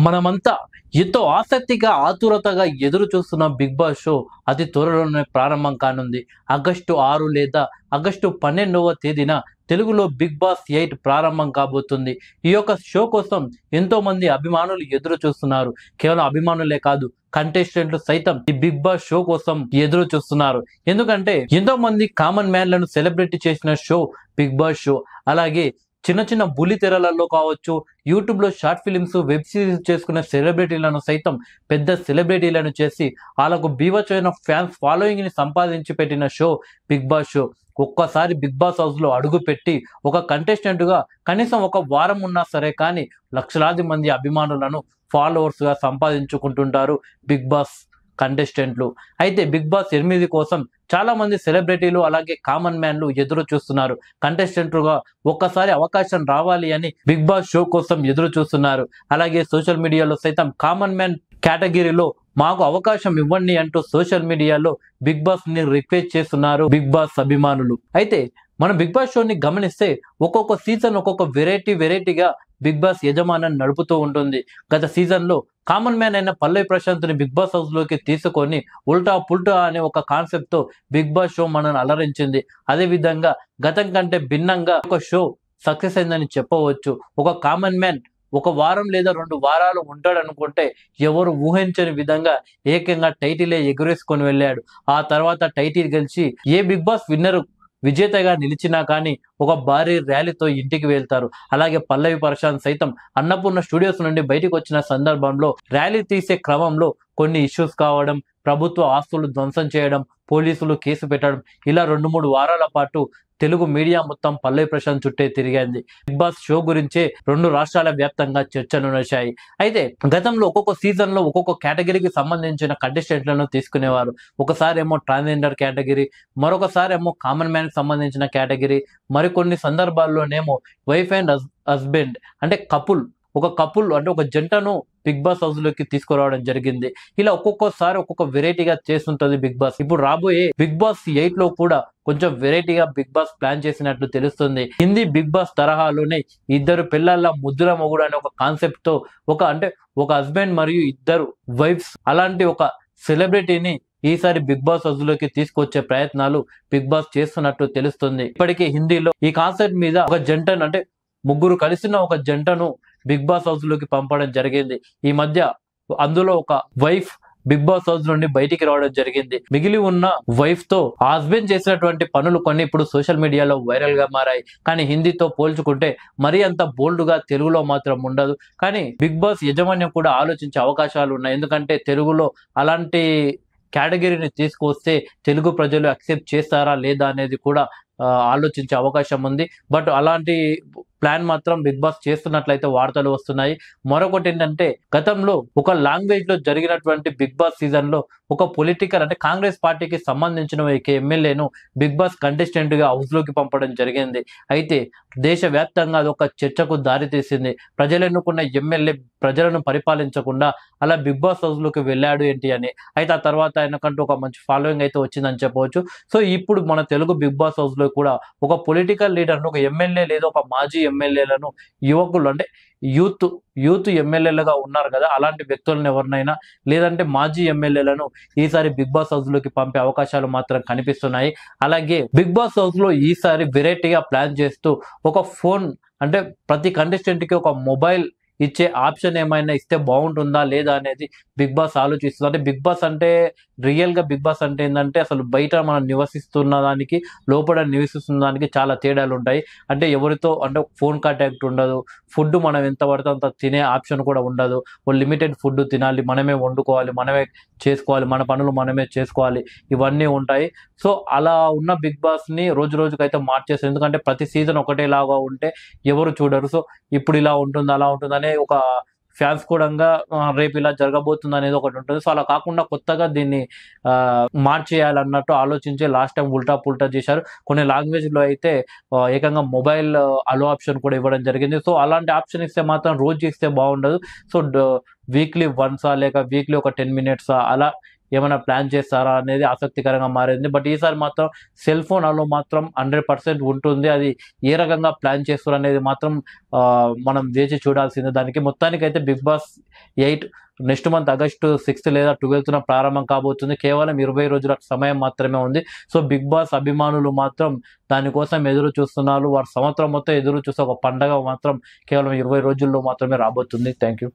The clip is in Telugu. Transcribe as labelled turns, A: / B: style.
A: మనమంతా ఎంతో ఆసక్తిగా ఆతురతగా ఎదురు చూస్తున్న బిగ్ బాస్ షో అతి త్వరలోనే ప్రారంభం కానుంది. ఆగస్టు 6 లేదా ఆగస్టు 12వ తేదీన తెలుగులో బిగ్ బాస్ 8 ప్రారంభం కాబోతుంది. ఈ యొక్క షో కోసం ఎంతో మంది అభిమానులు ఎదురు చూస్తున్నారు. కేవలం అభిమానులే కాదు, కంటెస్టెంట్లు సైతం ఈ బిగ్ బాస్ షో కోసం ఎదురు చూస్తున్నారు. ఎందుకంటే ఎంతో మంది కామన్ మ్యాన్లను సెలబ్రిటీ చేసిన షో బిగ్ బాస్ షో. అలాగే చిన్న చిన్న బుల్లి తెరలలో కావచ్చు, యూట్యూబ్ లో షార్ట్ ఫిలిమ్స్, వెబ్ సిరీస్ చేసుకునే సెలబ్రిటీలను సైతం పెద్ద సెలబ్రిటీలను చేసి వాళ్ళకు బీభత్సమైన ఫ్యాన్స్ ఫాలోయింగ్ ని సంపాదించి పెట్టిన షో బిగ్ బాస్ షో. ఒక్కసారి బిగ్ బాస్ హౌస్ లో అడుగు పెట్టి ఒక కంటెస్టెంట్ గా కనీసం ఒక వారం ఉన్నా సరే కానీ లక్షలాది మంది అభిమానులను ఫాలోవర్స్ గా సంపాదించుకుంటుంటారు బిగ్ బాస్ కంటెస్టెంట్లు. అయితే బిగ్ బాస్ 8 కోసం చాలా మంది సెలబ్రిటీలు అలాగే కామన్ మ్యాన్లు ఎదురు చూస్తున్నారు. కంటెస్టెంట్లుగా ఒక్కసారి అవకాశం రావాలి అని బిగ్ బాస్ షో కోసం ఎదురు చూస్తున్నారు. అలాగే సోషల్ మీడియాలో సైతం కామన్ మ్యాన్ కేటగిరీలో మాకు అవకాశం ఇవ్వండి అంటూ సోషల్ మీడియాలో బిగ్ బాస్ ని రిక్వెస్ట్ చేస్తున్నారు బిగ్ బాస్ అభిమానులు. అయితే మనం బిగ్ బాస్ షోని గమనిస్తే ఒక్కొక్క సీజన్ ఒక్కొక్క వెరైటీగా బిగ్ బాస్ యజమానాన్ని నడుపుతూ ఉంటుంది. గత సీజన్ లో కామన్ మ్యాన్ అయిన పల్లవి ప్రశాంత్ ని బిగ్ బాస్ హౌస్ లోకి తీసుకొని ఉల్టా పుల్టా అనే ఒక కాన్సెప్ట్ తో బిగ్ బాస్ షో మనల్ని అలరించింది. అదే విధంగా గతం కంటే భిన్నంగా ఒక షో సక్సెస్ అయిందని చెప్పవచ్చు. ఒక కామన్ మ్యాన్ ఒక వారం లేదా 2 వారాలు ఉంటాడు అనుకుంటే ఎవరు ఊహించని విధంగా ఏకంగా టైటిలే ఎగురేసుకొని వెళ్ళాడు. ఆ తర్వాత టైటిల్ గెలిచి ఏ బిగ్ బాస్ విన్నర్ విజేతగా నిలిచినా కానీ ఒక భారీ ర్యాలీతో ఇంటికి వెళ్తారు. అలాగే పల్లవి ప్రశాంత్ సైతం అన్నపూర్ణ స్టూడియోస్ నుండి బయటకు వచ్చిన సందర్భంలో ర్యాలీ తీసే క్రమంలో కొన్ని ఇష్యూస్ కావడం, ప్రభుత్వ ఆస్తులు ధ్వంసం చేయడం, పోలీసులు కేసు పెట్టడం, ఇలా 2-3 వారాల పాటు తెలుగు మీడియా మొత్తం పల్లవి ప్రశాంత్ చుట్టే తిరిగింది. బిగ్ బాస్ షో గురించే 2 రాష్ట్రాల వ్యాప్తంగా చర్చలు నడిచాయి. అయితే గతంలో ఒక్కొక్క సీజన్ లో ఒక్కొక్క కేటగిరీకి సంబంధించిన కంటెస్టెంట్లను తీసుకునేవారు. ఒకసారి ఏమో ట్రాన్స్జెండర్ కేటగిరీ, మరొకసారి ఏమో కామన్ మ్యాన్ కి సంబంధించిన కేటగిరీ, మరికొన్ని సందర్భాల్లోనేమో వైఫ్ అండ్ హస్బెండ్ అంటే ఒక కపుల్ అంటే ఒక జంటను బిగ్ బాస్ హౌస్ లోకి తీసుకురావడం జరిగింది. ఇలా ఒక్కొక్కసారి ఒక్కొక్క వెరైటీగా చేస్తుంటది బిగ్ బాస్. ఇప్పుడు రాబోయే బిగ్ బాస్ 8 లో కూడా కొంచెం వెరైటీగా బిగ్ బాస్ ప్లాన్ చేసినట్లు తెలుస్తుంది. హిందీ బిగ్ బాస్ తరహాలోనే ఇద్దరు పిల్లల ముద్దుల మొగుడు అనే ఒక కాన్సెప్ట్ తో ఒక హస్బెండ్ మరియు ఇద్దరు వైఫ్స్ అలాంటి ఒక సెలబ్రిటీని ఈసారి బిగ్ బాస్ హౌస్ లోకి తీసుకొచ్చే ప్రయత్నాలు బిగ్ బాస్ చేస్తున్నట్టు తెలుస్తుంది. ఇప్పటికే హిందీలో ఈ కాన్సెప్ట్ మీద ఒక జంటను అంటే ముగ్గురు కలిసిన ఒక జంటను బిగ్ బాస్ హౌస్ లోకి పంపడం జరిగింది. ఈ మధ్య అందులో ఒక వైఫ్ బిగ్ బాస్ హౌస్ నుండి బయటికి రావడం జరిగింది. మిగిలి ఉన్న వైఫ్ తో హస్బెండ్ చేసినటువంటి పనులు కొన్ని ఇప్పుడు సోషల్ మీడియాలో వైరల్ గా మారాయి. కానీ హిందీతో పోల్చుకుంటే మరీ అంత బోల్డ్ గా తెలుగులో మాత్రం ఉండదు. కానీ బిగ్ బాస్ యజమాన్యం కూడా ఆలోచించే అవకాశాలు ఉన్నాయి. ఎందుకంటే తెలుగులో అలాంటి కేటగిరీని తీసుకొస్తే తెలుగు ప్రజలు అక్సెప్ట్ చేస్తారా లేదా అనేది కూడా ఆలోచించే అవకాశం ఉంది. బట్ అలాంటి ప్లాన్ మాత్రం బిగ్ బాస్ చేస్తున్నట్లయితే వార్తలు వస్తున్నాయి. మరొకటి ఏంటంటే గతంలో ఒక లాంగ్వేజ్ లో జరిగినటువంటి బిగ్ బాస్ సీజన్ లో ఒక పొలిటికల్ అంటే కాంగ్రెస్ పార్టీకి సంబంధించిన ఒక ఎమ్మెల్యేను బిగ్ బాస్ కంటెస్టెంట్ గా హౌస్ లోకి పంపడం జరిగింది. అయితే దేశవ్యాప్తంగా అది ఒక చర్చకు దారితీసింది. ప్రజలు ఎన్నుకున్న ఎమ్మెల్యే ప్రజలను పరిపాలించకుండా అలా బిగ్ బాస్ హౌస్ లోకి వెళ్ళాడు ఏంటి అని. అయితే ఆ తర్వాత ఆయనకంటూ ఒక మంచి ఫాలోయింగ్ అయితే వచ్చిందని చెప్పవచ్చు. సో ఇప్పుడు మన తెలుగు బిగ్ బాస్ హౌస్ లో కూడా ఒక పొలిటికల్ లీడర్ ఒక ఎమ్మెల్యే లేదా ఒక మాజీ ఎమ్మెల్యేలను యువకులు అంటే యూత్ ఎమ్మెల్యేలుగా ఉన్నారు కదా, అలాంటి వ్యక్తులను ఎవరినైనా లేదంటే మాజీ ఎమ్మెల్యేలను ఈసారి బిగ్ బాస్ హౌస్ లోకి పంపే అవకాశాలు మాత్రం కనిపిస్తున్నాయి. అలాగే బిగ్ బాస్ హౌస్ లో ఈసారి వెరైటీగా ప్లాన్ చేస్తూ ఒక ఫోన్ అంటే ప్రతి కంటెస్టెంట్ కి ఒక మొబైల్ ఇచ్చే ఆప్షన్ ఏమైనా ఇస్తే బాగుంటుందా లేదా అనేది బిగ్ బాస్ ఆలోచిస్తుంది. అంటే బిగ్ బాస్ అంటే రియల్ గా బిగ్ బాస్ అంటే ఏంటంటే అసలు బయట మనం నివసిస్తున్న దానికి లోపల నివసిస్తున్న దానికి చాలా తేడాలు ఉంటాయి. అంటే ఎవరితో అంటే ఫోన్ కాంటాక్ట్ ఉండదు, ఫుడ్ మనం ఎంత పడితే అంత తినే ఆప్షన్ కూడా ఉండదు. లిమిటెడ్ ఫుడ్ తినాలి, మనమే వండుకోవాలి, మనమే చేసుకోవాలి, మన పనులు మనమే చేసుకోవాలి, ఇవన్నీ ఉంటాయి. సో అలా ఉన్న బిగ్ బాస్ ని రోజు రోజుకైతే మార్చేస్తారు. ఎందుకంటే ప్రతి సీజన్ ఒకటేలాగా ఉంటే ఎవరు చూడరు. సో ఇప్పుడు ఇలా ఉంటుంది అలా ఉంటుంది అనే ఒక ఫ్యాన్స్ కూడా రేపు ఇలా జరగబోతుంది అనేది ఒకటి ఉంటుంది. సో అలా కాకుండా కొత్తగా దీన్ని మార్చేయాలన్నట్టు ఆలోచించి లాస్ట్ టైం ఉల్టా పుల్టా చేశారు. కొన్ని లాంగ్వేజ్ లో అయితే ఏకంగా మొబైల్ అలో ఆప్షన్ కూడా ఇవ్వడం జరిగింది. సో అలాంటి ఆప్షన్ ఇస్తే మాత్రం రోజు ఇస్తే బాగుండదు. సో వీక్లీ వన్సా లేక వీక్లీ ఒక 10 minutes అలా ఏమైనా ప్లాన్ చేస్తారా అనేది ఆసక్తికరంగా మారింది. బట్ ఈసారి మాత్రం సెల్ ఫోన్ అలో మాత్రం 100% ఉంటుంది. అది ఏ రకంగా ప్లాన్ చేస్తారు అనేది మాత్రం మనం వేచి చూడాల్సిందే. దానికి మొత్తానికైతే Bigg Boss 8 next month August 6 లేదా 12న ప్రారంభం కాబోతుంది. కేవలం 20 రోజుల సమయం మాత్రమే ఉంది. సో బిగ్ బాస్ అభిమానులు మాత్రం దానికోసం ఎదురు చూస్తున్నారు. వారు సంవత్సరం మొత్తం ఎదురు చూస్తే ఒక పండగ మాత్రం కేవలం 20 రోజుల్లో మాత్రమే రాబోతుంది. Thank you.